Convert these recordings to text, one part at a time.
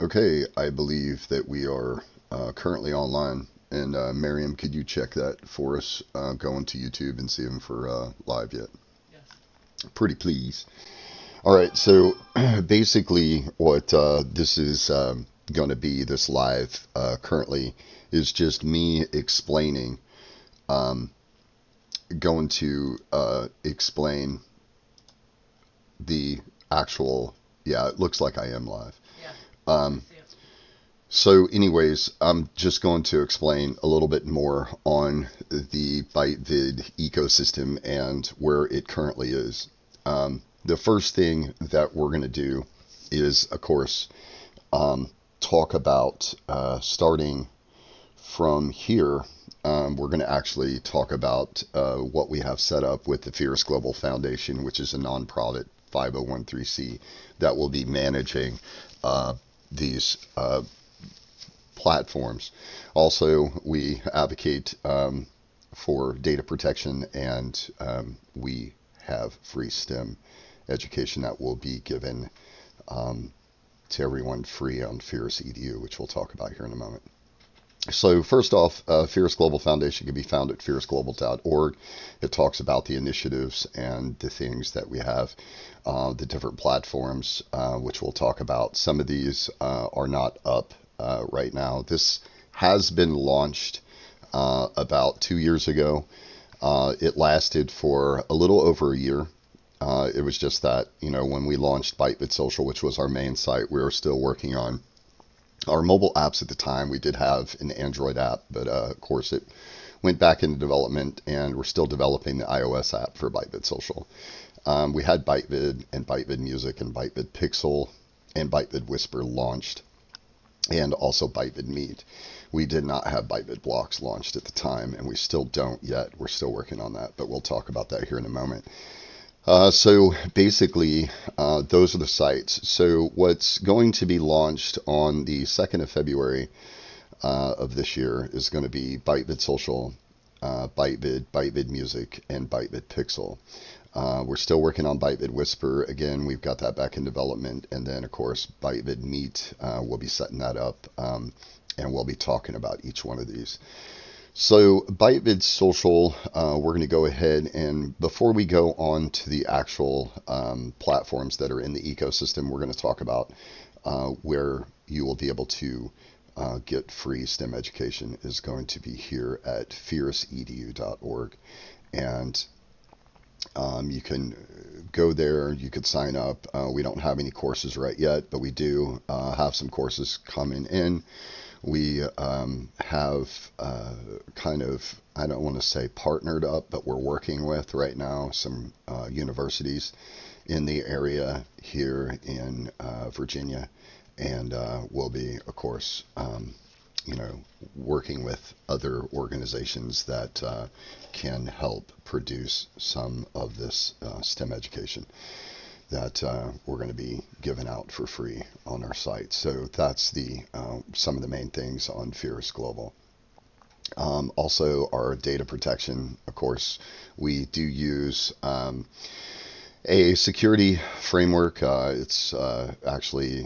Okay, I believe that we are currently online. And Miriam, could you check that for us? Go into YouTube and see if we're live yet. Pretty please. All right, so basically, what this is going to be, this live currently, is just me explaining, um, going to explain the actual, yeah, it looks like I am live. Um, So, anyways, I'm just going to explain a little bit more on the Bytevid ecosystem and where it currently is. The first thing that we're going to do is, of course, talk about starting from here. We're going to actually talk about what we have set up with the Fierce Global Foundation, which is a nonprofit 501c that will be managing these platforms. Also, we advocate for data protection, and we have free STEM education that will be given to everyone free on Fierce EDU, which we'll talk about here in a moment. So first off, Fierce Global Foundation can be found at fierceglobal.org. It talks about the initiatives and the things that we have, the different platforms, which we'll talk about. Some of these are not up right now. This has been launched about 2 years ago. It lasted for a little over a year. It was just that, when we launched Bytevid Social, which was our main site, we were still working on our mobile apps at the time. We did have an Android app, but of course it went back into development, and we're still developing the iOS app for Bytevid Social. We had Bytevid and Bytevid Music and Bytevid Pixel and Bytevid Whisper launched, and also Bytevid Meet. We did not have Bytevid Blocks launched at the time, and we still don't yet. We're still working on that, but we'll talk about that here in a moment. So basically, those are the sites. So what's going to be launched on the 2nd of February of this year is going to be Bytevid Social, Bytevid, Bytevid Music, and Bytevid Pixel. We're still working on Bytevid Whisper. Again, we've got that back in development. And then, of course, Bytevid Meet, we'll be setting that up, and we'll be talking about each one of these. So Bytevid Social, we're going to go ahead, and before we go on to the actual platforms that are in the ecosystem, we're going to talk about where you will be able to get free STEM education is going to be here at fierceedu.org. And you can go there, you could sign up. We don't have any courses right yet, but we do have some courses coming in. We have kind of, I don't want to say partnered up, but we're working with right now some universities in the area here in Virginia. And we'll be, of course, working with other organizations that can help produce some of this STEM education that we're going to be giving out for free on our site. So that's the some of the main things on Fierce Global. Also, our data protection, of course, we do use a security framework. It's actually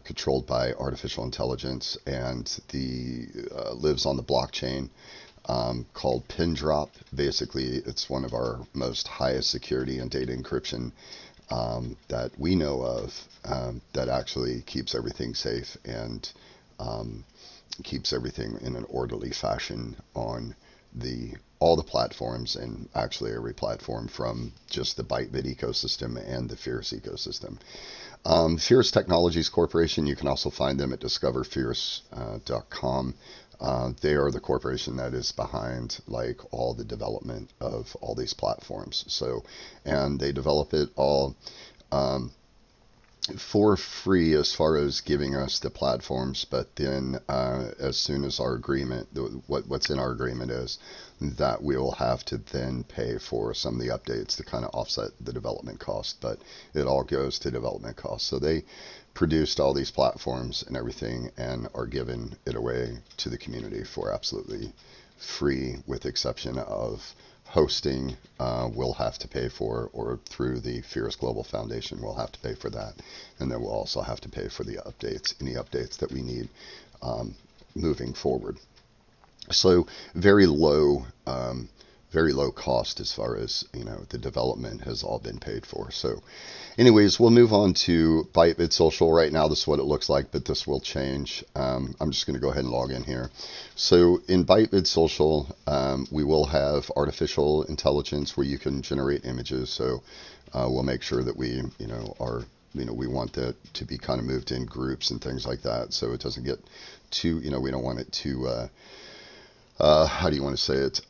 controlled by artificial intelligence, and the lives on the blockchain, called Pindrop. Basically, it's one of our most highest security and data encryption that we know of, that actually keeps everything safe and keeps everything in an orderly fashion on all the platforms, and actually every platform from just the Bytevid ecosystem and the Fierce ecosystem. Fierce Technologies Corporation, you can also find them at discoverfierce.com. They are the corporation that is behind like all the development of all these platforms. So, and they develop it all for free as far as giving us the platforms, but then as soon as our agreement, what's in our agreement is that we will have to then pay for some of the updates to kind of offset the development cost, but it all goes to development costs. So they produced all these platforms and everything and are giving it away to the community for absolutely free, with exception of hosting we'll have to pay for, or through the Fears Global Foundation we'll have to pay for that, and then we'll also have to pay for the updates, any updates that we need moving forward. So very low cost as far as, the development has all been paid for. So anyways, we'll move on to Bytevid Social. Right now, this is what it looks like, but this will change. I'm just going to go ahead and log in here. So in Bytevid Social, we will have artificial intelligence where you can generate images. So we'll make sure that we, we want that to be kind of moved in groups and things like that. So it doesn't get too, we don't want it to, how do you want to say it?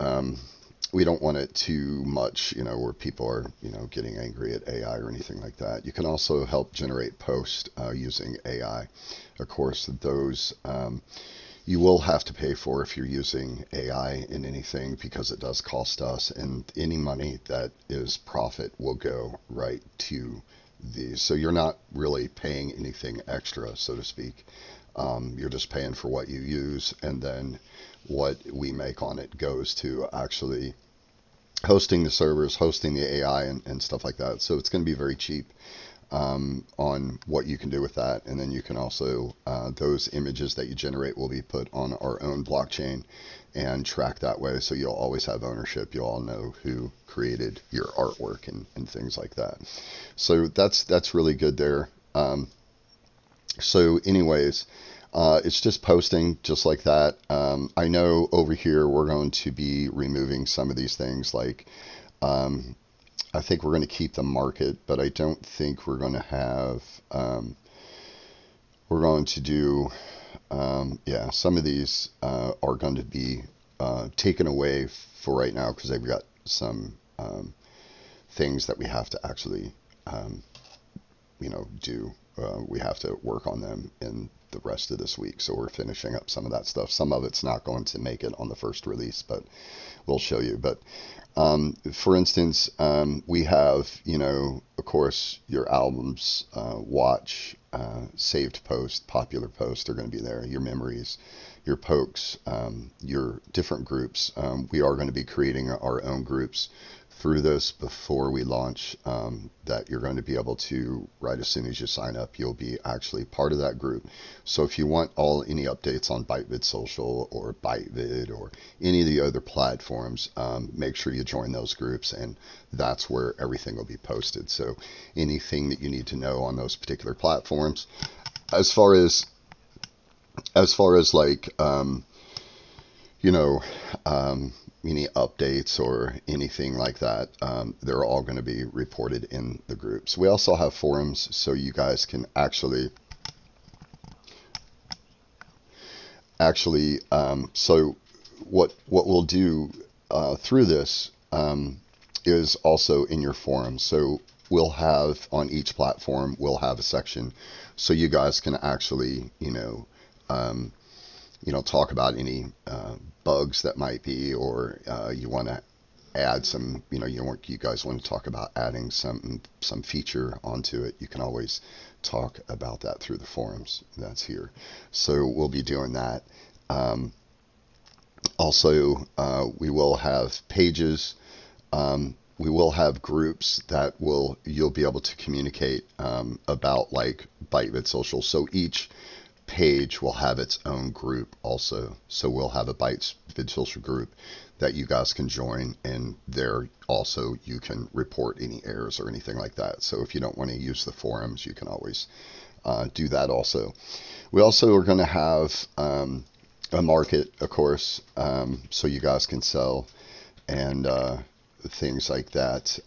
We don't want it too much, where people are, getting angry at AI or anything like that. You can also help generate posts using AI. Of course, those you will have to pay for if you're using AI in anything, because it does cost us, and any money that is profit will go right to these. So you're not really paying anything extra, so to speak. You're just paying for what you use, and then what we make on it goes to actually hosting the servers, hosting the AI, and stuff like that. So it's going to be very cheap on what you can do with that. And then you can also, those images that you generate will be put on our own blockchain and tracked that way. So you'll always have ownership. You'll all know who created your artwork and things like that. So that's really good there. So anyways, it's just posting just like that. I know over here we're going to be removing some of these things, like I think we're going to keep the market, but I don't think we're going to have, we're going to do, yeah, some of these are going to be taken away for right now, because they've got some things that we have to actually, do. We have to work on them in the rest of this week. So we're finishing up some of that stuff. Some of it's not going to make it on the first release, but we'll show you. But for instance, we have, of course, your albums, watch, saved post, popular posts are going to be there, your memories, your pokes, your different groups. We are going to be creating our own groups through this before we launch, that you're going to be able to, right as soon as you sign up, you'll be actually part of that group. So if you want any updates on Bytevid Social or Bytevid or any of the other platforms, make sure you join those groups, and that's where everything will be posted. So anything that you need to know on those particular platforms, as far as like, any updates or anything like that, they're all going to be reported in the groups. We also have forums, so you guys can actually so what we'll do through this is also in your forums. So we'll have, on each platform, we'll have a section so you guys can actually, talk about any bugs that might be, or you want to add some, you guys want to talk about adding some feature onto it. You can always talk about that through the forums. That's here. So we'll be doing that. Also, we will have pages. We will have groups that you'll be able to communicate about, like Bytevid Social. So each page will have its own group also. So we'll have a Bytevid Social group that you guys can join, and there also you can report any errors or anything like that. So if you don't want to use the forums, you can always do that also. We also are going to have a market, of course, so you guys can sell and things like that.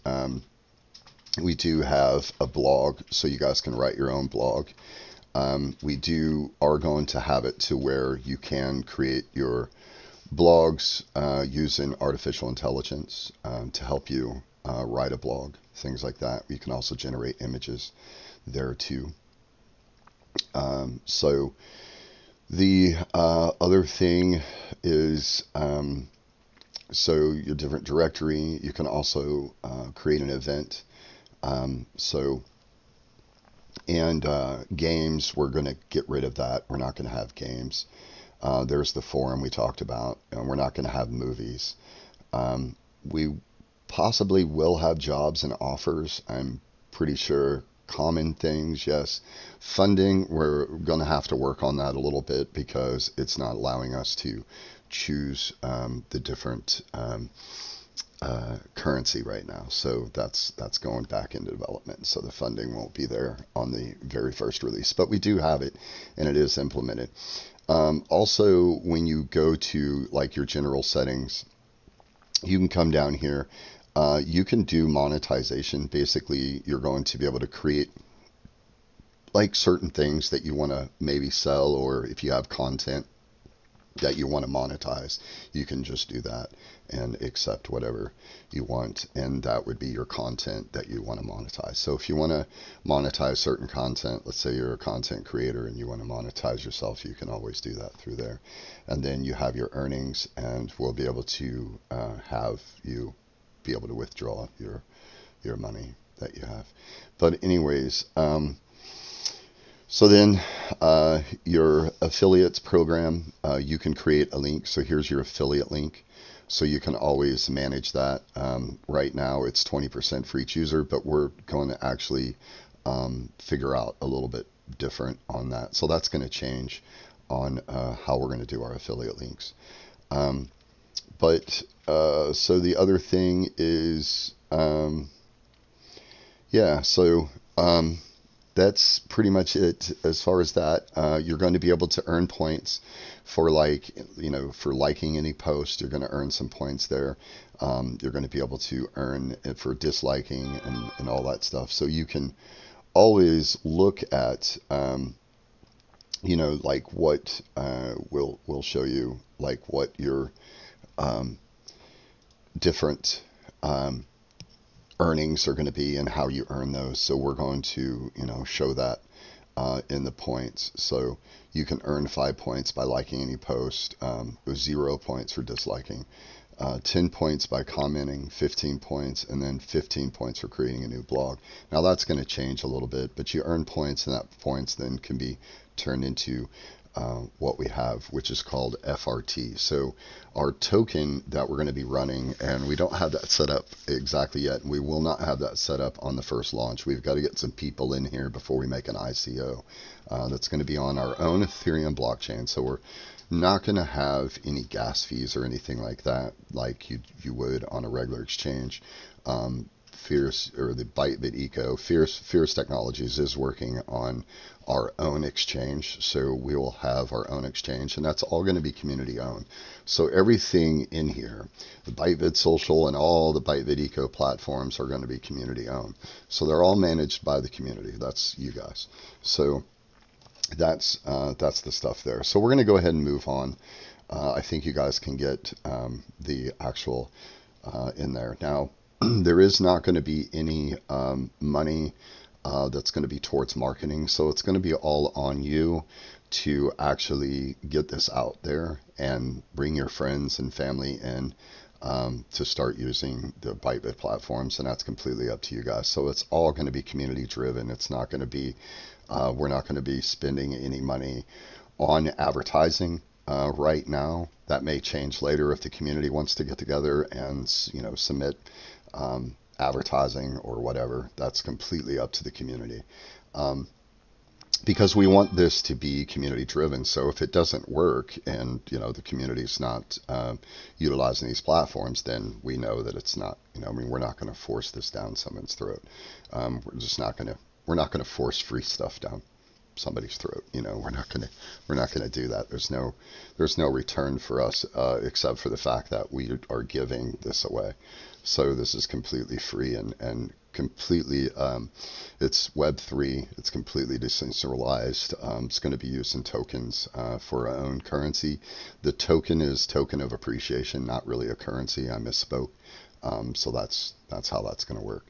We do have a blog, so you guys can write your own blog. We are going to have it to where you can create your blogs using artificial intelligence to help you write a blog, things like that. You can also generate images there too. So the other thing is, so your different directory, you can also create an event. And games, we're going to get rid of that. We're not going to have games. There's the forum we talked about, and we're not going to have movies. we possibly will have jobs and offers. I'm pretty sure common things, yes. Funding, we're going to have to work on that a little bit because it's not allowing us to choose the different currency right now. So that's going back into development. So the funding won't be there on the very first release, but we do have it and it is implemented. Also, when you go to like your general settings, you can come down here. You can do monetization. Basically, you're going to be able to create like certain things that you want to maybe sell, or if you have content that you want to monetize, you can just do that and accept whatever you want, and that would be your content that you want to monetize. So if you want to monetize certain content, let's say you're a content creator and you want to monetize yourself, you can always do that through there. And then you have your earnings, and we'll be able to have you be able to withdraw your money that you have. But anyways, so then your affiliates program, you can create a link. So here's your affiliate link. So you can always manage that. Right now it's 20% for each user, but we're going to actually figure out a little bit different on that. So that's going to change on how we're going to do our affiliate links. So the other thing is, that's pretty much it as far as that. You're going to be able to earn points for for liking any post. You're going to earn some points there. You're going to be able to earn it for disliking and all that stuff. So you can always look at, like what will show you like what your different earnings are going to be and how you earn those. So we're going to, show that in the points. So you can earn 5 points by liking any post, 0 points for disliking, 10 points by commenting, 15 points, and then 15 points for creating a new blog. Now that's going to change a little bit, but you earn points, and that points then can be turned into what we have, which is called FRT. So our token that we're going to be running, and we don't have that set up exactly yet, and we will not have that set up on the first launch. We've got to get some people in here before we make an ICO. That's going to be on our own Ethereum blockchain. So we're not going to have any gas fees or anything like that, like you would on a regular exchange. Fierce, or the Bytevid Eco, Fierce Technologies is working on our own exchange, so we will have our own exchange, and that's all going to be community owned. So everything in here, the Bytevid Social and all the Bytevid Eco platforms are going to be community owned. So they're all managed by the community. That's you guys. So that's the stuff there. So we're going to go ahead and move on. I think you guys can get the actual in there now. There is not going to be any money that's going to be towards marketing. So it's going to be all on you to actually get this out there and bring your friends and family in to start using the Bytevid platforms. And that's completely up to you guys. So it's all going to be community driven. It's not going to be, we're not going to be spending any money on advertising right now. That may change later if the community wants to get together and, submit advertising or whatever. That's completely up to the community, because we want this to be community driven. So if it doesn't work and the community's not utilizing these platforms, then we know that it's not, we're not going to force this down someone's throat. We're not going to force free stuff down somebody's throat. We're not going to do that. There's no return for us except for the fact that we are giving this away. So this is completely free and completely, it's Web3. It's completely decentralized. It's going to be used in tokens for our own currency. The token is token of appreciation, not really a currency. I misspoke. So that's how that's going to work.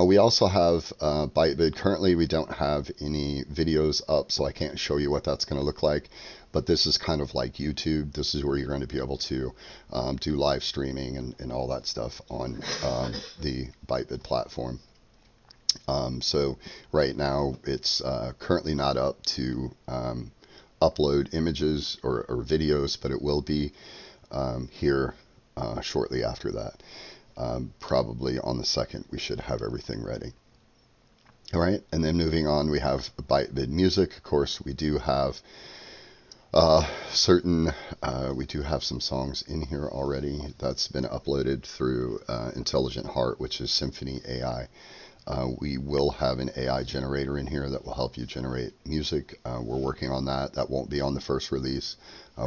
We also have Bytevid. Currently, we don't have any videos up, so I can't show you what that's going to look like. But this is kind of like YouTube. This is where you're going to be able to do live streaming and all that stuff on the Bytevid platform. So right now, it's currently not up to upload images or videos, but it will be here shortly after that. Probably on the 2nd, we should have everything ready. All right, and then moving on, we have Bytevid Music. Of course, we do have we do have some songs in here already that's been uploaded through Intelligent Heart, which is Symphony AI. We will have an AI generator in here that will help you generate music. We're working on that. That won't be on the first release.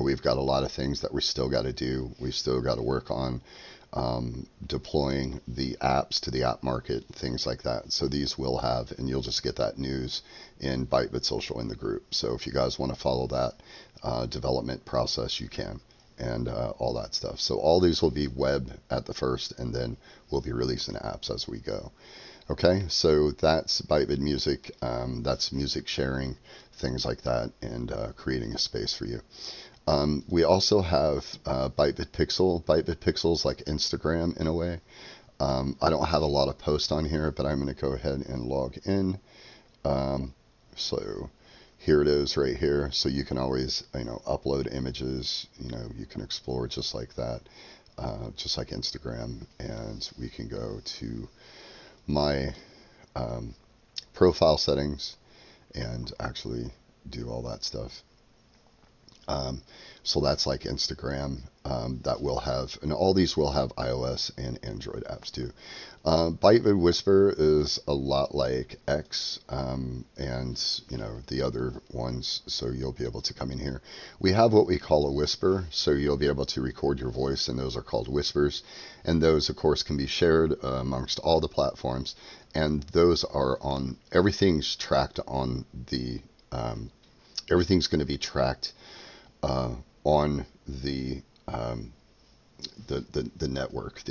We've got a lot of things that we still got to do. We still got to work on deploying the apps to the app market, things like that. So these will have, and you'll just get that news in Bytevid Social in the group. So if you guys want to follow that development process, you can, and all that stuff. So all these will be web at the first, and then we'll be releasing apps as we go. Okay, so that's Bytevid Music. That's music sharing, things like that, and creating a space for you. We also have Bytevid Pixel. Bytevid Pixel is like Instagram in a way. I don't have a lot of posts on here, but I'm going to go ahead and log in. So here it is right here. So you can always, upload images. You can explore just like that, just like Instagram. And we can go to my profile settings and actually do all that stuff. So that's like Instagram. That will have, and all these will have iOS and Android apps too. Bytevid Whisper is a lot like X and the other ones, so you'll be able to come in here. We have what we call a whisper, so you'll be able to record your voice, and those are called whispers, and those of course can be shared amongst all the platforms, and those are on, everything's tracked on the everything's going to be tracked on the network.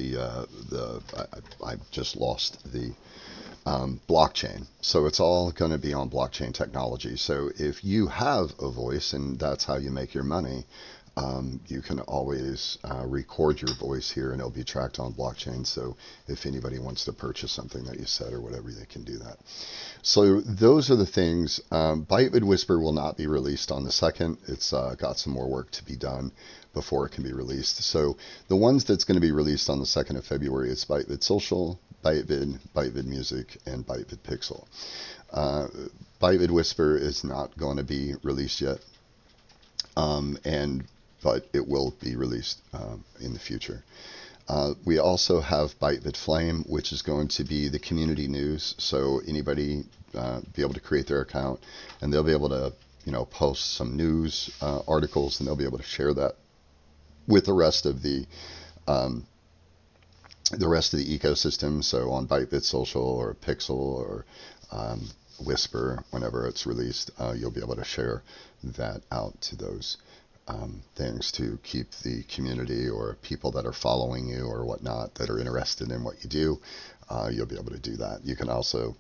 I just lost the blockchain. So it's all going to be on blockchain technology. So if you have a voice and that's how you make your money, you can always record your voice here and it'll be tracked on blockchain. So if anybody wants to purchase something that you said or whatever, they can do that. So those are the things. Bytevid Whisper will not be released on the 2nd. It's got some more work to be done before it can be released. So the ones that's going to be released on the 2nd of February, it's Bytevid Social, Bytevid Music, and Bytevid Pixel. Bytevid Whisper is not going to be released yet. But it will be released in the future. We also have Bytevid Flame, which is going to be the community news. So anybody be able to create their account, and they'll be able to, post some news articles, and they'll be able to share that with the rest of the ecosystem. So on Bytevid Social or Pixel or Whisper, whenever it's released, you'll be able to share that out to those things to keep the community or people that are following you or whatnot that are interested in what you do. You'll be able to do that. You can also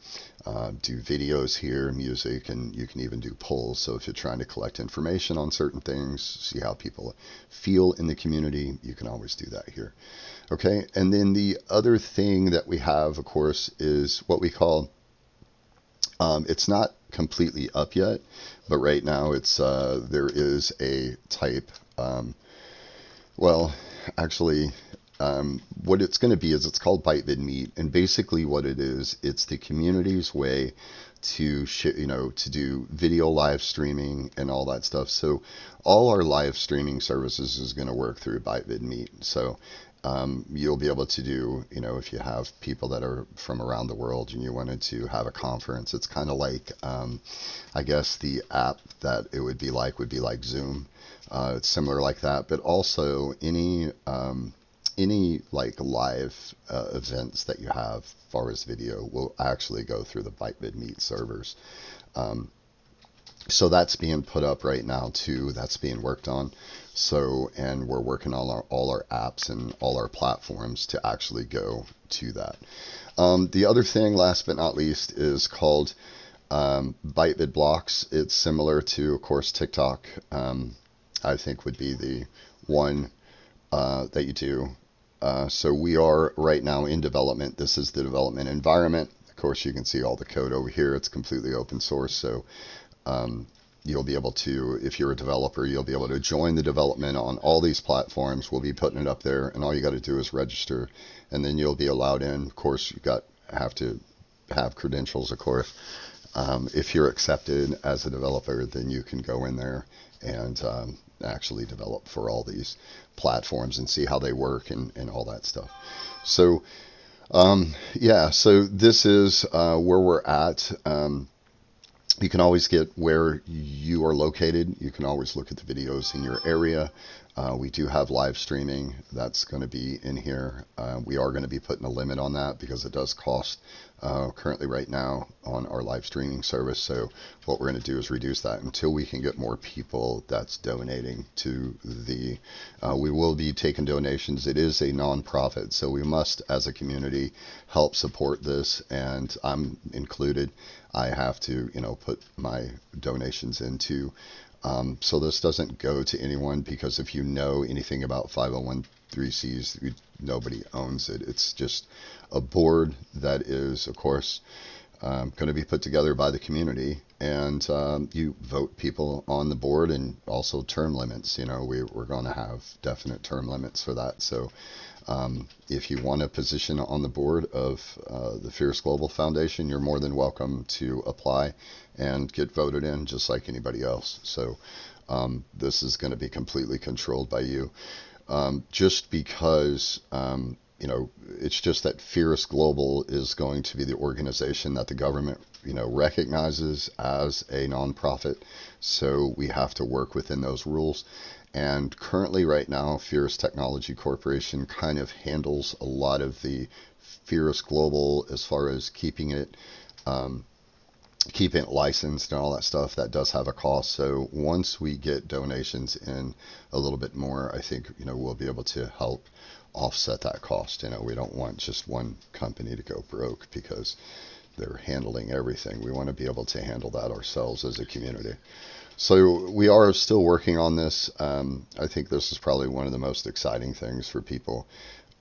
do videos here, music, and you can even do polls. So if you're trying to collect information on certain things, see how people feel in the community, you can always do that here. Okay, and then the other thing that we have, of course, is what we call, it's not completely up yet, but right now it's there is a type, what it's going to be is it's called Bytevid Meet, and basically what it is, it's the community's way to to do video live streaming and all that stuff. So all our live streaming services is going to work through Bytevid Meet. So you'll be able to do, if you have people that are from around the world and you wanted to have a conference, it's kind of like, I guess the app that it would be like Zoom. It's similar like that, but also any like live events that you have as far as video will actually go through the Bytevid Meet servers. So that's being put up right now too. That's being worked on. So, and we're working on all our apps and all our platforms to actually go to that. The other thing, last but not least, is called Bytevid Blocks. It's similar to, of course, TikTok. I think would be the one that you do. So we are right now in development. This is the development environment. Of course, you can see all the code over here. It's completely open source. So you'll be able to, if you're a developer, you'll be able to join the development on all these platforms. We'll be putting it up there, and all you got to do is register, and then you'll be allowed in. Of course, have to have credentials, of course. If you're accepted as a developer, then you can go in there and actually develop for all these platforms and see how they work and all that stuff. So, yeah, so this is where we're at. You can always get where you are located. You can always look at the videos in your area. We do have live streaming. That's going to be in here. We are going to be putting a limit on that because it does cost currently right now on our live streaming service. So what we're going to do is reduce that until we can get more people that's donating to the, we will be taking donations. It is a nonprofit, so we must, as a community, help support this, and I'm included. I have to, put my donations into. So this doesn't go to anyone, because if you know anything about 501(c)(3)s, nobody owns it. It's just a board that is, of course, going to be put together by the community, and you vote people on the board, and also term limits. We're going to have definite term limits for that. So if you want a position on the board of the Fierce Global Foundation, you're more than welcome to apply and get voted in just like anybody else. So this is going to be completely controlled by you, just because it's just that Fierce Global is going to be the organization that the government recognizes as a nonprofit. So we have to work within those rules. And currently right now, Fierce Technology Corporation kind of handles a lot of the Fierce Global as far as keeping it licensed and all that stuff. That does have a cost. So once we get donations in a little bit more, I think we'll be able to help offset that cost. We don't want just one company to go broke because they're handling everything. We want to be able to handle that ourselves as a community. So we are still working on this. I think this is probably one of the most exciting things for people.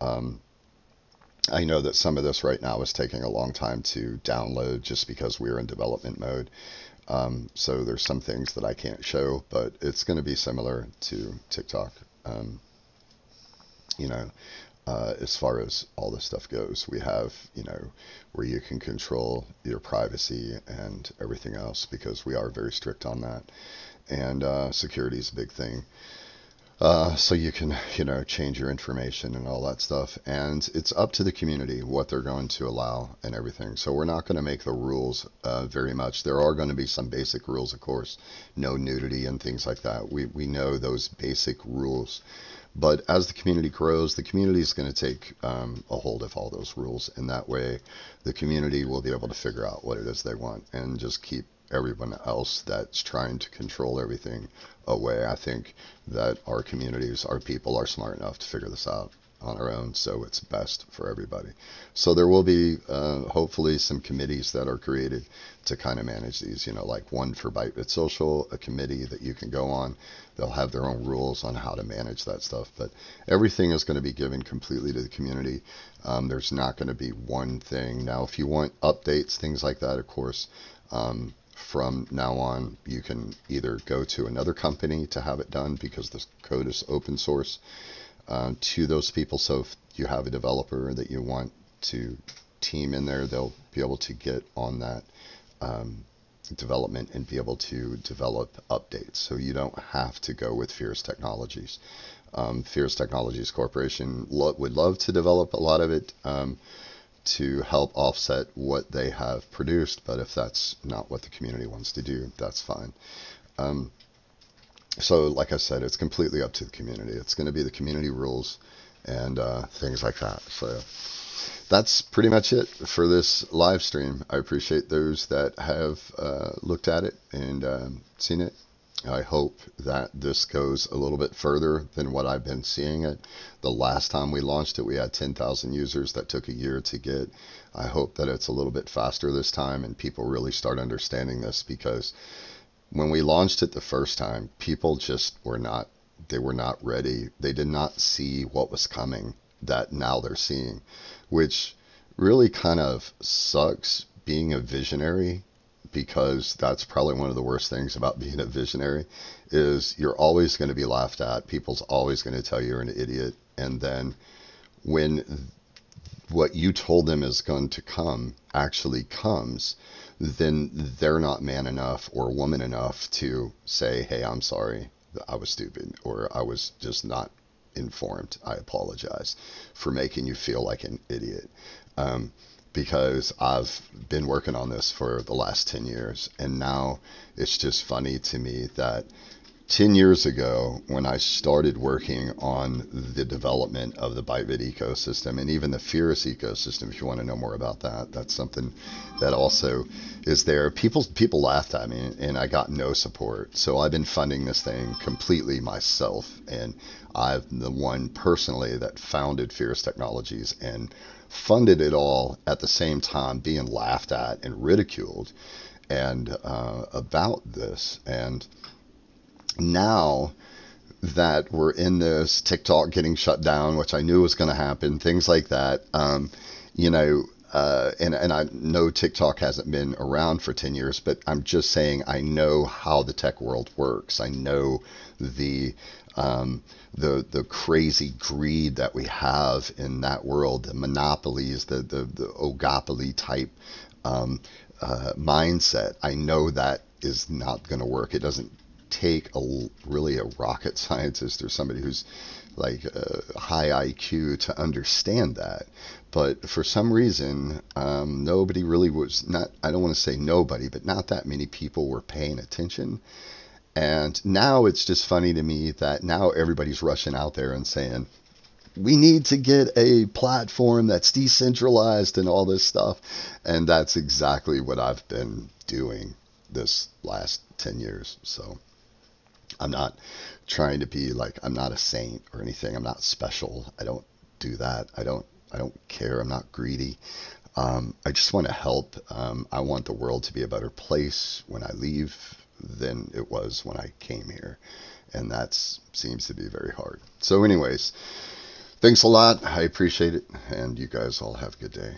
I know that some of this right now is taking a long time to download just because we're in development mode. So there's some things that I can't show, but it's going to be similar to TikTok. As far as all this stuff goes, we have, where you can control your privacy and everything else, because we are very strict on that. And security is a big thing. So you can, change your information and all that stuff. And it's up to the community what they're going to allow and everything. So we're not going to make the rules very much. There are going to be some basic rules, of course, no nudity and things like that. We know those basic rules. But as the community grows, the community is going to take a hold of all those rules. And that way, the community will be able to figure out what it is they want and just keep everyone else that's trying to control everything away. I think that our communities, our people are smart enough to figure this out on our own, so it's best for everybody. So there will be hopefully some committees that are created to kind of manage these, like one for Bytevid Social, a committee that you can go on. They'll have their own rules on how to manage that stuff, but everything is going to be given completely to the community. There's not going to be one thing. Now, if you want updates, things like that, of course, from now on, you can either go to another company to have it done, because the code is open source to those people. So if you have a developer that you want to team in there, they'll be able to get on that development and be able to develop updates. So you don't have to go with Fierce Technologies. Fierce Technologies Corporation would love to develop a lot of it to help offset what they have produced, but if that's not what the community wants to do, that's fine. So like I said, it's completely up to the community. It's going to be the community rules and things like that. So that's pretty much it for this live stream. I appreciate those that have looked at it and seen it. I hope that this goes a little bit further than what I've been seeing it. The last time we launched it, we had 10,000 users. That took a year to get. I hope that it's a little bit faster this time and people really start understanding this, because when we launched it the first time, people just were not ready. They did not see what was coming that now they're seeing, which really kind of sucks being a visionary because that's probably one of the worst things about being a visionary is you're always going to be laughed at. People's always going to tell you're an idiot. And then when what you told them is going to come actually comes, then they're not man enough or woman enough to say, hey, I'm sorry, I was stupid, or I was just not informed. I apologize for making you feel like an idiot. Because I've been working on this for the last 10 years. And now it's just funny to me that 10 years ago, when I started working on the development of the Bytevid ecosystem and even the Furious ecosystem, if you want to know more about that, that's something that also is there. People laughed at me and I got no support. So I've been funding this thing completely myself. And I'm the one personally that founded Furious Technologies and funded it all at the same time being laughed at and ridiculed and about this. And now that we're in this, TikTok getting shut down, which I knew was going to happen, things like that, and I know TikTok hasn't been around for 10 years, but I'm just saying I know how the tech world works. I know the crazy greed that we have in that world, the monopolies, the oligopoly type mindset. I know that is not going to work. It doesn't take really a rocket scientist or somebody who's like high IQ to understand that. But for some reason, nobody really was, not, I don't want to say nobody, but not that many people were paying attention. And now it's just funny to me that now everybody's rushing out there and saying, we need to get a platform that's decentralized and all this stuff. And that's exactly what I've been doing this last 10 years. So I'm not trying to be like, I'm not a saint or anything. I'm not special. I don't do that. I don't care. I'm not greedy. I just want to help. I want the world to be a better place when I leave than it was when I came here. And that seems to be very hard. So anyways, thanks a lot. I appreciate it. And you guys all have a good day.